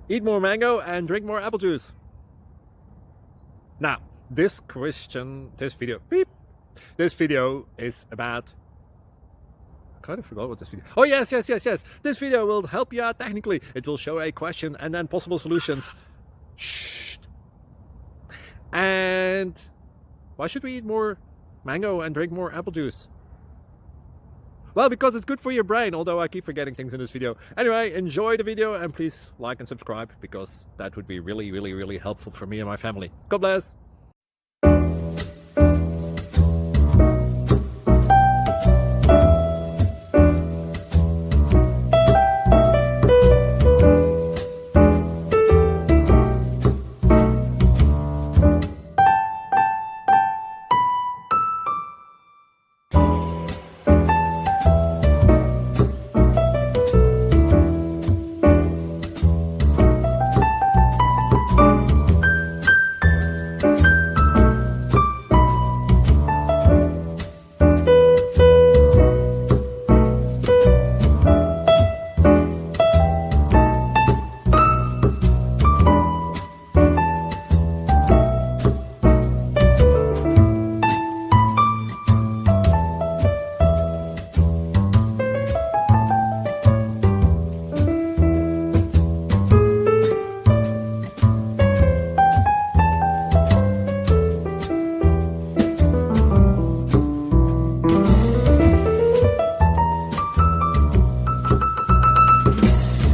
Eat more mango and drink more apple juice. Now, this video is about, I kind of forgot what this video. Oh, yes. This video will help you out technically. It will show a question and then possible solutions. Shh. And why should we eat more mango and drink more apple juice? Well, because it's good for your brain, although I keep forgetting things in this video. Anyway, enjoy the video and please like and subscribe, because that would be really helpful for me and my family. God bless.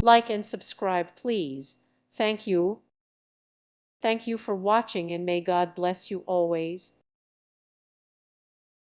Like and subscribe, please. Thank you. Thank you for watching, and may God bless you always.